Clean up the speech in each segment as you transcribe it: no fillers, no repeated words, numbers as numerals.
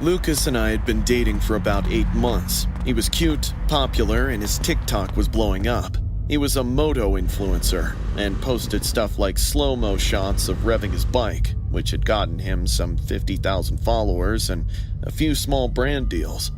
Lucas and I had been dating for about 8 months. He was cute, popular, and his TikTok was blowing up. He was a moto influencer and posted stuff like slow-mo shots of revving his bike, which had gotten him some 50,000 followers and a few small brand deals.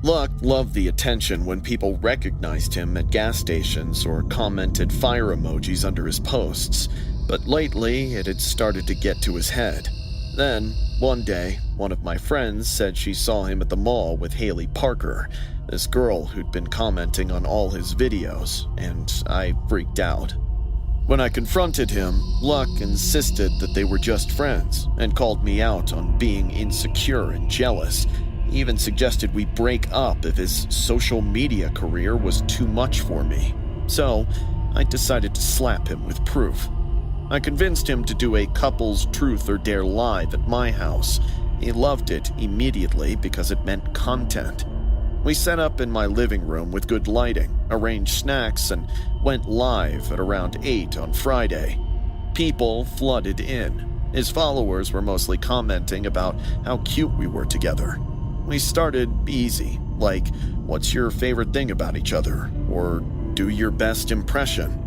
Luck loved the attention when people recognized him at gas stations or commented fire emojis under his posts, but lately it had started to get to his head. Then, one day, one of my friends said she saw him at the mall with Haley Parker, this girl who'd been commenting on all his videos, and I freaked out. When I confronted him, Luck insisted that they were just friends and called me out on being insecure and jealous. He even suggested we break up if his social media career was too much for me. So, I decided to slap him with proof. I convinced him to do a couple's truth or dare live at my house. He loved it immediately because it meant content. We set up in my living room with good lighting, arranged snacks, and went live at around 8 on Friday. People flooded in. His followers were mostly commenting about how cute we were together. We started easy, like, what's your favorite thing about each other? Or do your best impression.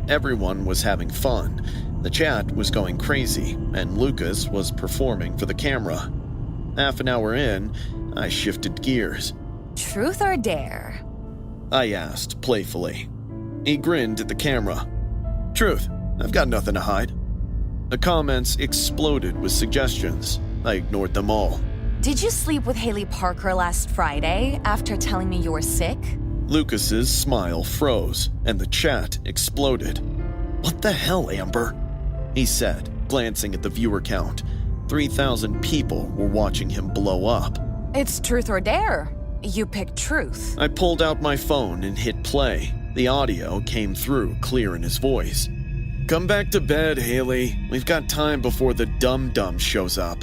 Everyone was having fun. The chat was going crazy, and Lucas was performing for the camera. Half an hour in, I shifted gears. Truth or dare? I asked playfully. He grinned at the camera. Truth, I've got nothing to hide. The comments exploded with suggestions. I ignored them all. Did you sleep with Haley Parker last Friday after telling me you were sick? Lucas's smile froze, and the chat exploded. What the hell, Amber? He said, glancing at the viewer count. 3,000 people were watching him blow up. It's truth or dare. You picked truth. I pulled out my phone and hit play. The audio came through clear in his voice. Come back to bed, Haley. We've got time before the dum-dum shows up.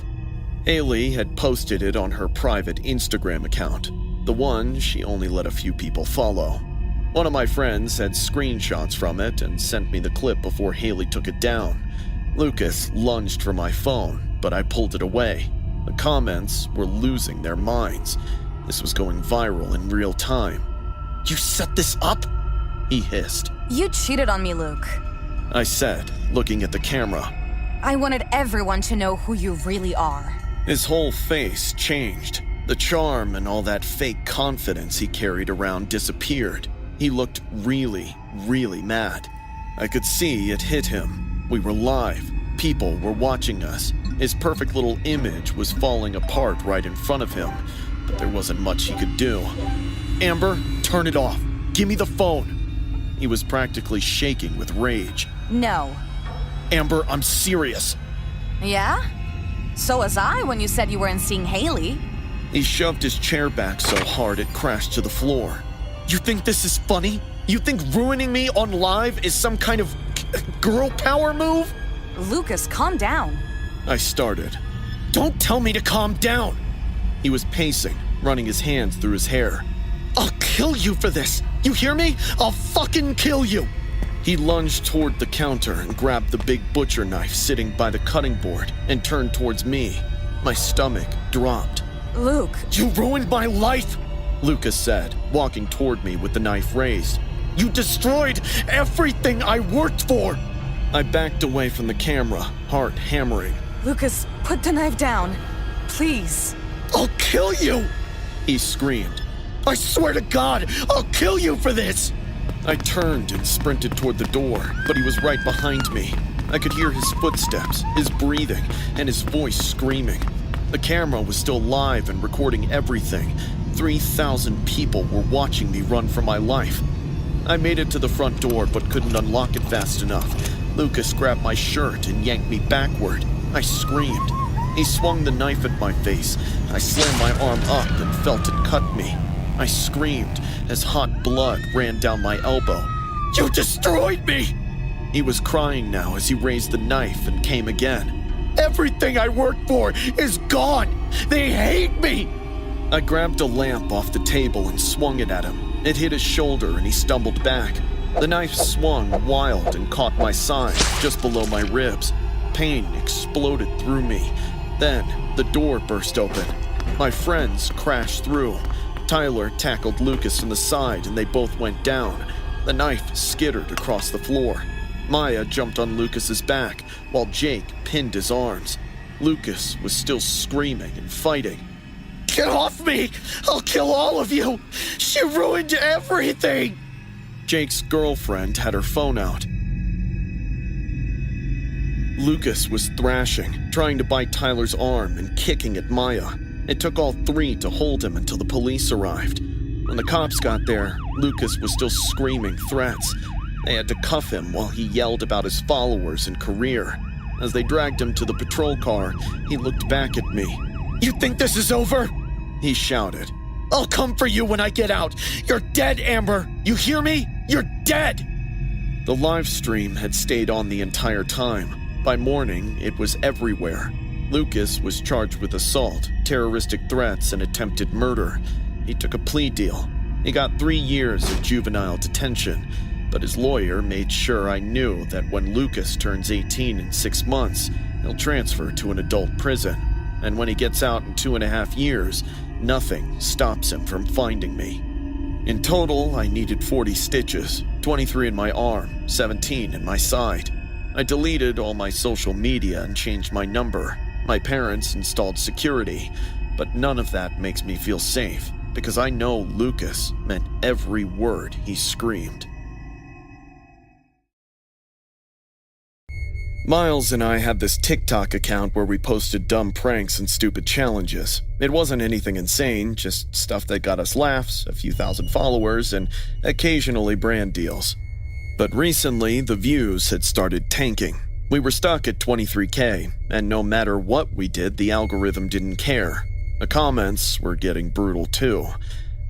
Haley had posted it on her private Instagram account, the one she only let a few people follow. One of my friends had screenshots from it and sent me the clip before Haley took it down. Lucas lunged for my phone, but I pulled it away. The comments were losing their minds. This was going viral in real time. You set this up? He hissed. You cheated on me, Luke. I said, looking at the camera. I wanted everyone to know who you really are. His whole face changed. The charm and all that fake confidence he carried around disappeared. He looked really, really mad. I could see it hit him. We were live. People were watching us. His perfect little image was falling apart right in front of him, but there wasn't much he could do. Amber, turn it off. Give me the phone. He was practically shaking with rage. No. Amber, I'm serious. Yeah? So was I when you said you weren't seeing Haley. He shoved his chair back so hard it crashed to the floor. You think this is funny? You think ruining me on live is some kind of girl power move? Lucas, calm down. I started. Don't tell me to calm down. He was pacing, running his hands through his hair. I'll kill you for this. You hear me? I'll fucking kill you. He lunged toward the counter and grabbed the big butcher knife sitting by the cutting board and turned towards me. My stomach dropped. Luke. You ruined my life, Lucas said, walking toward me with the knife raised. You destroyed everything I worked for. I backed away from the camera, heart hammering. Lucas, put the knife down. Please. I'll kill you, he screamed. I swear to God, I'll kill you for this. I turned and sprinted toward the door, but he was right behind me. I could hear his footsteps, his breathing, and his voice screaming. The camera was still live and recording everything. 3,000 people were watching me run for my life. I made it to the front door but couldn't unlock it fast enough. Lucas grabbed my shirt and yanked me backward. I screamed. He swung the knife at my face. I slammed my arm up and felt it cut me. I screamed as hot blood ran down my elbow. You destroyed me! He was crying now as he raised the knife and came again. Everything I worked for is gone! They hate me! I grabbed a lamp off the table and swung it at him. It hit his shoulder and he stumbled back. The knife swung wild and caught my side, just below my ribs. Pain exploded through me. Then, the door burst open. My friends crashed through. Tyler tackled Lucas in the side and they both went down. The knife skittered across the floor. Maya jumped on Lucas's back while Jake pinned his arms. Lucas was still screaming and fighting. "Get off me! I'll kill all of you! She ruined everything!" Jake's girlfriend had her phone out. Lucas was thrashing, trying to bite Tyler's arm and kicking at Maya. It took all three to hold him until the police arrived. When the cops got there, Lucas was still screaming threats. They had to cuff him while he yelled about his followers and career. As they dragged him to the patrol car, he looked back at me. "You think this is over?" he shouted. "I'll come for you when I get out. You're dead, Amber. You hear me? You're dead!" The live stream had stayed on the entire time. By morning, it was everywhere. Lucas was charged with assault, terroristic threats, and attempted murder. He took a plea deal. He got 3 years of juvenile detention, but his lawyer made sure I knew that when Lucas turns 18 in 6 months, he'll transfer to an adult prison. And when he gets out in 2.5 years, nothing stops him from finding me. In total, I needed 40 stitches, 23 in my arm, 17 in my side. I deleted all my social media and changed my number. My parents installed security, but none of that makes me feel safe, because I know Lucas meant every word he screamed. Miles and I had this TikTok account where we posted dumb pranks and stupid challenges. It wasn't anything insane, just stuff that got us laughs, a few thousand followers, and occasionally brand deals. But recently, the views had started tanking. We were stuck at 23K, and no matter what we did, the algorithm didn't care. The comments were getting brutal too.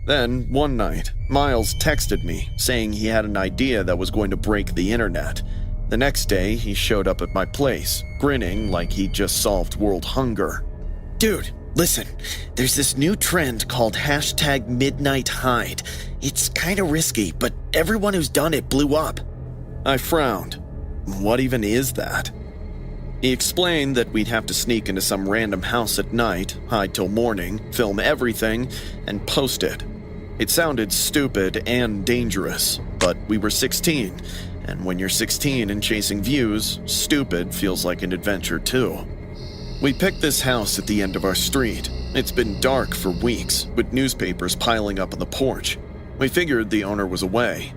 Then, one night, Miles texted me, saying he had an idea that was going to break the internet. The next day, he showed up at my place, grinning like he'd just solved world hunger. "Dude, listen, there's this new trend called #MidnightHide. It's kinda risky, but everyone who's done it blew up." I frowned. What even is that? He explained that we'd have to sneak into some random house at night, hide till morning, film everything, and post it. It sounded stupid and dangerous, but we were 16, and when you're 16 and chasing views, stupid feels like an adventure too. We picked this house at the end of our street. It's been dark for weeks, with newspapers piling up on the porch. We figured the owner was away.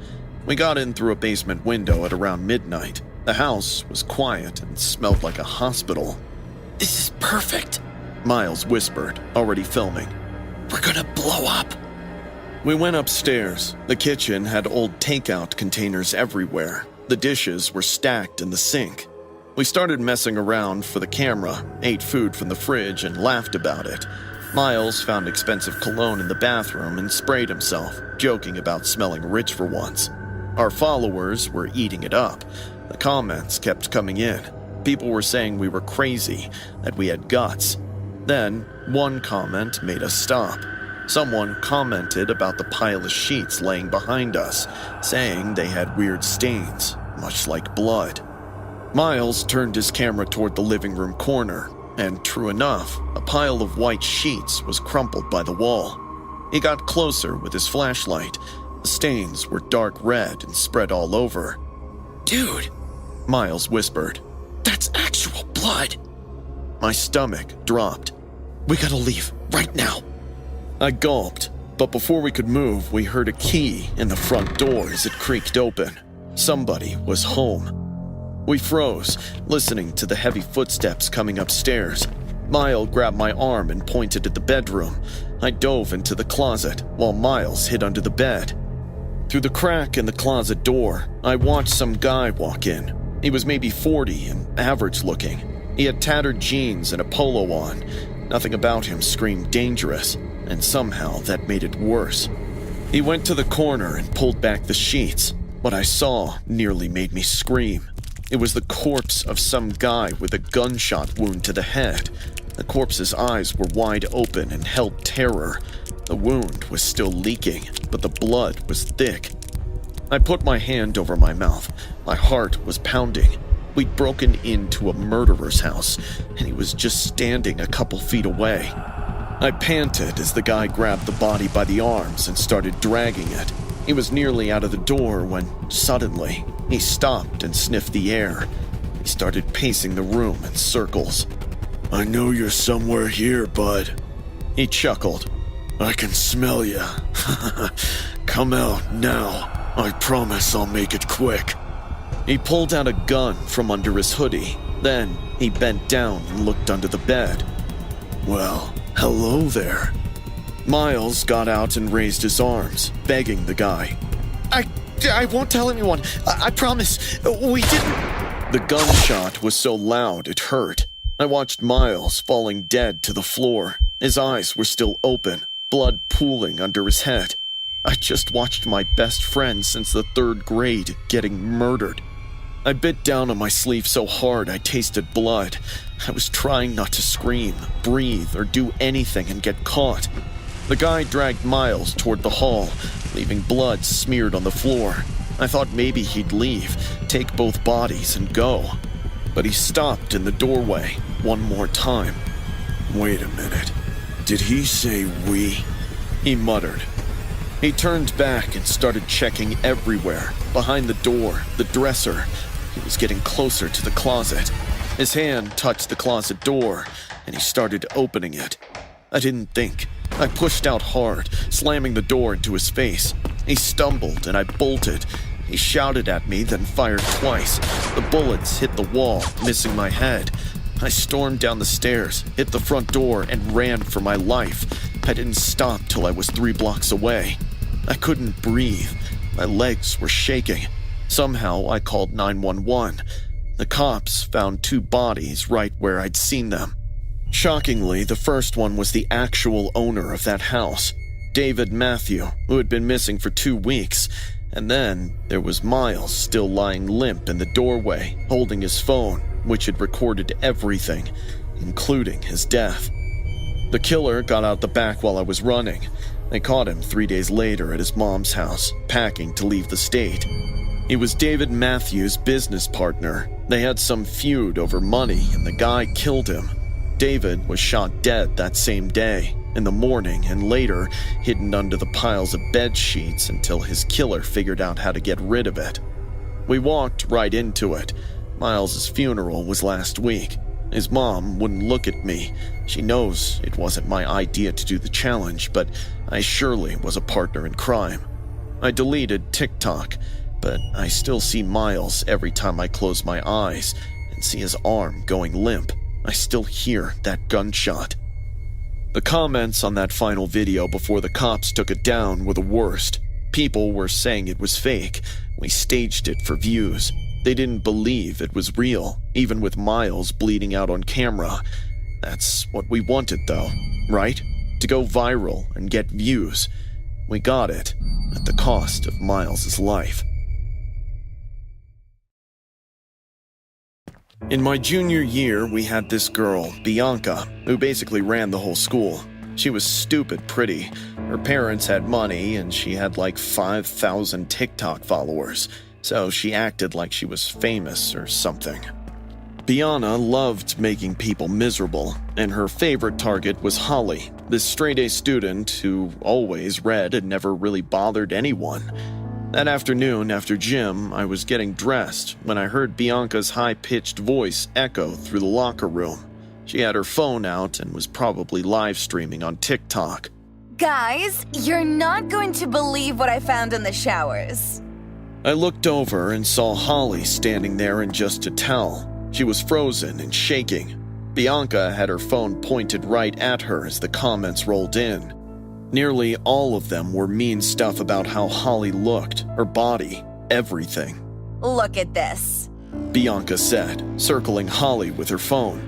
We got in through a basement window at around midnight. The house was quiet and smelled like a hospital. "This is perfect," Miles whispered, already filming. "We're gonna blow up." We went upstairs. The kitchen had old takeout containers everywhere. The dishes were stacked in the sink. We started messing around for the camera, ate food from the fridge, and laughed about it. Miles found expensive cologne in the bathroom and sprayed himself, joking about smelling rich for once. Our followers were eating it up. The comments kept coming in. People were saying we were crazy, that we had guts. Then, one comment made us stop. Someone commented about the pile of sheets laying behind us, saying they had weird stains, much like blood. Miles turned his camera toward the living room corner, and true enough, a pile of white sheets was crumpled by the wall. He got closer with his flashlight. The stains were dark red and spread all over. "Dude," Miles whispered, "that's actual blood." My stomach dropped. "We gotta leave, right now." I gulped, but before we could move, we heard a key in the front door as it creaked open. Somebody was home. We froze, listening to the heavy footsteps coming upstairs. Miles grabbed my arm and pointed at the bedroom. I dove into the closet, while Miles hid under the bed. Through the crack in the closet door, I watched some guy walk in. He was maybe 40 and average looking. He had tattered jeans and a polo on. Nothing about him screamed dangerous, and somehow that made it worse. He went to the corner and pulled back the sheets. What I saw nearly made me scream. It was the corpse of some guy with a gunshot wound to the head. The corpse's eyes were wide open and held terror. The wound was still leaking, but the blood was thick. I put my hand over my mouth. My heart was pounding. We'd broken into a murderer's house, and he was just standing a couple feet away. I panted as the guy grabbed the body by the arms and started dragging it. He was nearly out of the door when, suddenly, he stopped and sniffed the air. He started pacing the room in circles. "I know you're somewhere here, bud." He chuckled. "I can smell ya. Come out now. I promise I'll make it quick." He pulled out a gun from under his hoodie. Then he bent down and looked under the bed. "Well, hello there." Miles got out and raised his arms, begging the guy. I won't tell anyone. I promise. We didn't." The gunshot was so loud it hurt. I watched Miles falling dead to the floor. His eyes were still open, blood pooling under his head. I just watched my best friend since the 3rd grade getting murdered. I bit down on my sleeve so hard I tasted blood. I was trying not to scream, breathe, or do anything and get caught. The guy dragged Miles toward the hall, leaving blood smeared on the floor. I thought maybe he'd leave, take both bodies, and go. But he stopped in the doorway one more time. "Wait a minute. Did he say we?" he muttered. He turned back and started checking everywhere, behind the door, the dresser. He was getting closer to the closet. His hand touched the closet door, and he started opening it. I didn't think. I pushed out hard, slamming the door into his face. He stumbled, and I bolted. He shouted at me, then fired twice. The bullets hit the wall, missing my head. I stormed down the stairs, hit the front door, and ran for my life. I didn't stop till I was 3 blocks away. I couldn't breathe. My legs were shaking. Somehow, I called 911. The cops found 2 bodies right where I'd seen them. Shockingly, the first one was the actual owner of that house, David Matthew, who had been missing for 2 weeks. And then there was Miles still lying limp in the doorway, holding his phone, which had recorded everything, including his death. The killer got out the back while I was running. They caught him 3 days later at his mom's house, packing to leave the state. He was David Matthews' business partner. They had some feud over money, and the guy killed him. David was shot dead that same day, in the morning, and later hidden under the piles of bed sheets until his killer figured out how to get rid of it. We walked right into it. Miles's funeral was last week. His mom wouldn't look at me. She knows it wasn't my idea to do the challenge, but I surely was a partner in crime. I deleted TikTok, but I still see Miles every time I close my eyes and see his arm going limp. I still hear that gunshot. The comments on that final video before the cops took it down were the worst. People were saying it was fake. We staged it for views. They didn't believe it was real, even with Miles bleeding out on camera. That's what we wanted, though, right? To go viral and get views. We got it, at the cost of Miles's life. In my junior year, we had this girl, Bianca, who basically ran the whole school. She was stupid pretty. Her parents had money, and she had like 5,000 TikTok followers, so she acted like she was famous or something. Bianca loved making people miserable, and her favorite target was Holly, this straight-A student who always read and never really bothered anyone. That afternoon, after gym, I was getting dressed when I heard Bianca's high-pitched voice echo through the locker room. She had her phone out and was probably live streaming on TikTok. Guys, you're not going to believe what I found in the showers. I looked over and saw Holly standing there in just a towel. She was frozen and shaking. Bianca had her phone pointed right at her as the comments rolled in. Nearly all of them were mean stuff about how Holly looked, her body, everything. Look at this, Bianca said, circling Holly with her phone.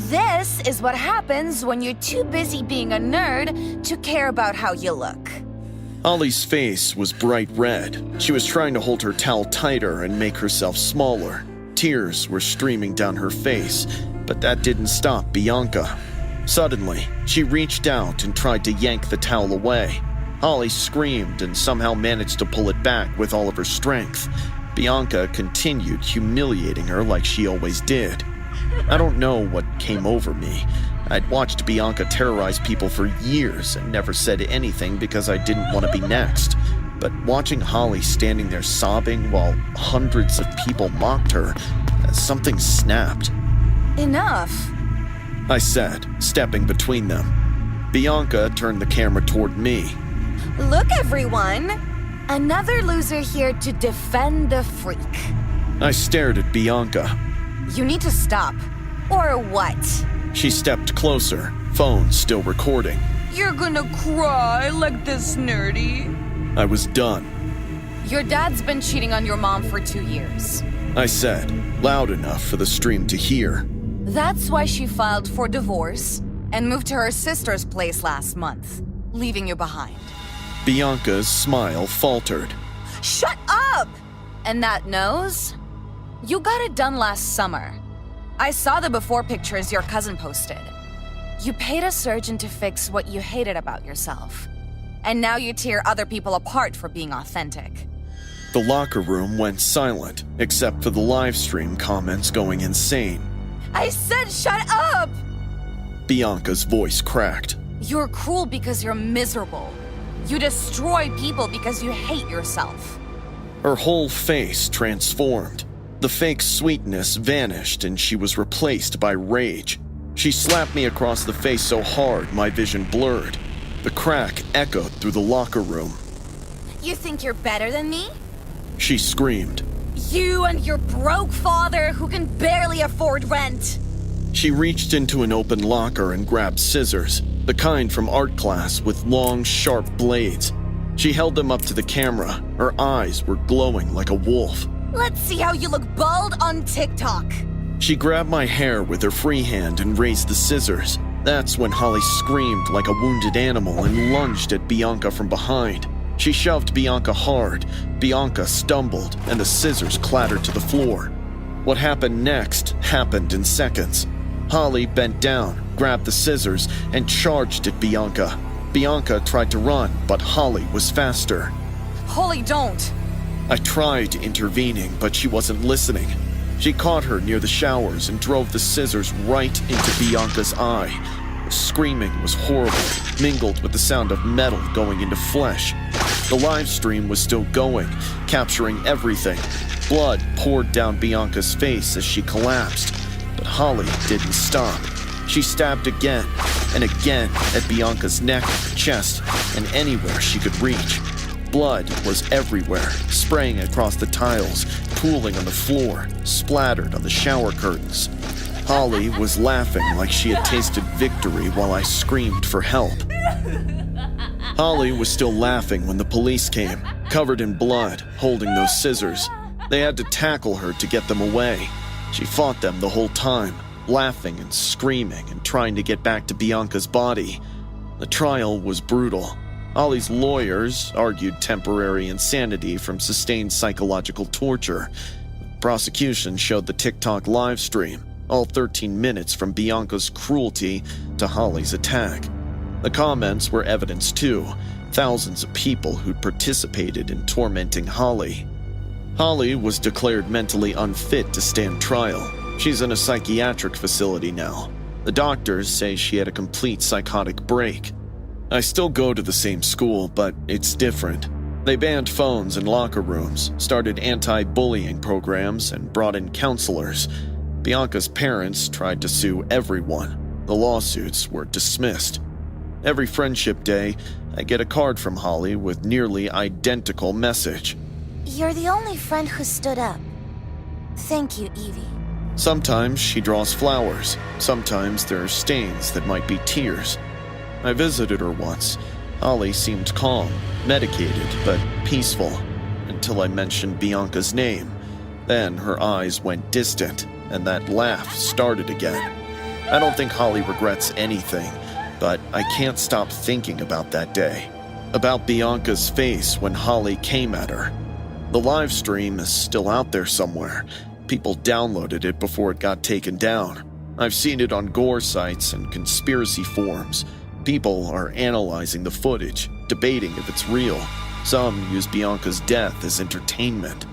This is what happens when you're too busy being a nerd to care about how you look. Holly's face was bright red. She was trying to hold her towel tighter and make herself smaller. Tears were streaming down her face, but that didn't stop Bianca. Suddenly, she reached out and tried to yank the towel away. Holly screamed and somehow managed to pull it back with all of her strength. Bianca continued humiliating her like she always did. I don't know what came over me. I'd watched Bianca terrorize people for years and never said anything because I didn't want to be next. But watching Holly standing there sobbing while hundreds of people mocked her, something snapped. Enough. I said, stepping between them. Bianca turned the camera toward me. Look, everyone. Another loser here to defend the freak. I stared at Bianca. You need to stop. Or what? She stepped closer, phone still recording. You're gonna cry like this, nerdy. I was done. Your dad's been cheating on your mom for 2 years. I said, loud enough for the stream to hear. That's why she filed for divorce and moved to her sister's place last month, leaving you behind. Bianca's smile faltered. Shut up! And that nose? You got it done last summer. I saw the before pictures your cousin posted. You paid a surgeon to fix what you hated about yourself. And now you tear other people apart for being authentic. The locker room went silent, except for the live stream comments going insane. I said shut up! Bianca's voice cracked. You're cruel because you're miserable. You destroy people because you hate yourself. Her whole face transformed. The fake sweetness vanished and she was replaced by rage. She slapped me across the face so hard my vision blurred. The crack echoed through the locker room. You think you're better than me? She screamed. You and your broke father who can barely afford rent. She reached into an open locker and grabbed scissors, the kind from art class with long, sharp blades. She held them up to the camera. Her eyes were glowing like a wolf. Let's see how you look bald on TikTok. She grabbed my hair with her free hand and raised the scissors. That's when Holly screamed like a wounded animal and lunged at Bianca from behind. She shoved Bianca hard. Bianca stumbled, and the scissors clattered to the floor. What happened next happened in seconds. Holly bent down, grabbed the scissors, and charged at Bianca. Bianca tried to run, but Holly was faster. Holly, don't. I tried intervening, but she wasn't listening. She caught her near the showers and drove the scissors right into Bianca's eye. The screaming was horrible, mingled with the sound of metal going into flesh. The live stream was still going, capturing everything. Blood poured down Bianca's face as she collapsed, but Holly didn't stop. She stabbed again and again at Bianca's neck, chest, and anywhere she could reach. Blood was everywhere, spraying across the tiles, pooling on the floor, splattered on the shower curtains. Holly was laughing like she had tasted victory while I screamed for help. Holly was still laughing when the police came, covered in blood, holding those scissors. They had to tackle her to get them away. She fought them the whole time, laughing and screaming and trying to get back to Bianca's body. The trial was brutal. Holly's lawyers argued temporary insanity from sustained psychological torture. The prosecution showed the TikTok live stream, all 13 minutes from Bianca's cruelty to Holly's attack. The comments were evidence too, thousands of people who'd participated in tormenting Holly. Holly was declared mentally unfit to stand trial. She's in a psychiatric facility now. The doctors say she had a complete psychotic break. I still go to the same school, but it's different. They banned phones in locker rooms, started anti-bullying programs, and brought in counselors. Bianca's parents tried to sue everyone. The lawsuits were dismissed. Every friendship day, I get a card from Holly with nearly identical message. You're the only friend who stood up. Thank you, Evie. Sometimes she draws flowers. Sometimes there are stains that might be tears. I visited her once. Holly seemed calm, medicated, but peaceful, until I mentioned Bianca's name. Then her eyes went distant, and that laugh started again. I don't think Holly regrets anything, but I can't stop thinking about that day. About Bianca's face when Holly came at her. The live stream is still out there somewhere. People downloaded it before it got taken down. I've seen it on gore sites and conspiracy forums. People are analyzing the footage, debating if it's real. Some use Bianca's death as entertainment.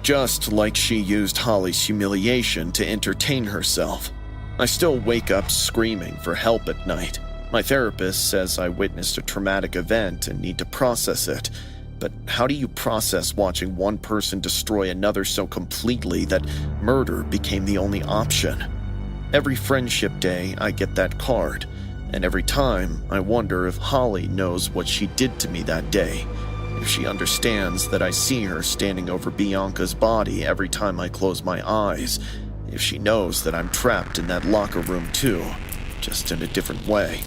Just like she used Holly's humiliation to entertain herself. I still wake up screaming for help at night. My therapist says I witnessed a traumatic event and need to process it. But how do you process watching one person destroy another so completely that murder became the only option? Every friendship day, I get that card, and every time, I wonder if Holly knows what she did to me that day, if she understands that I see her standing over Bianca's body every time I close my eyes, if she knows that I'm trapped in that locker room too, just in a different way.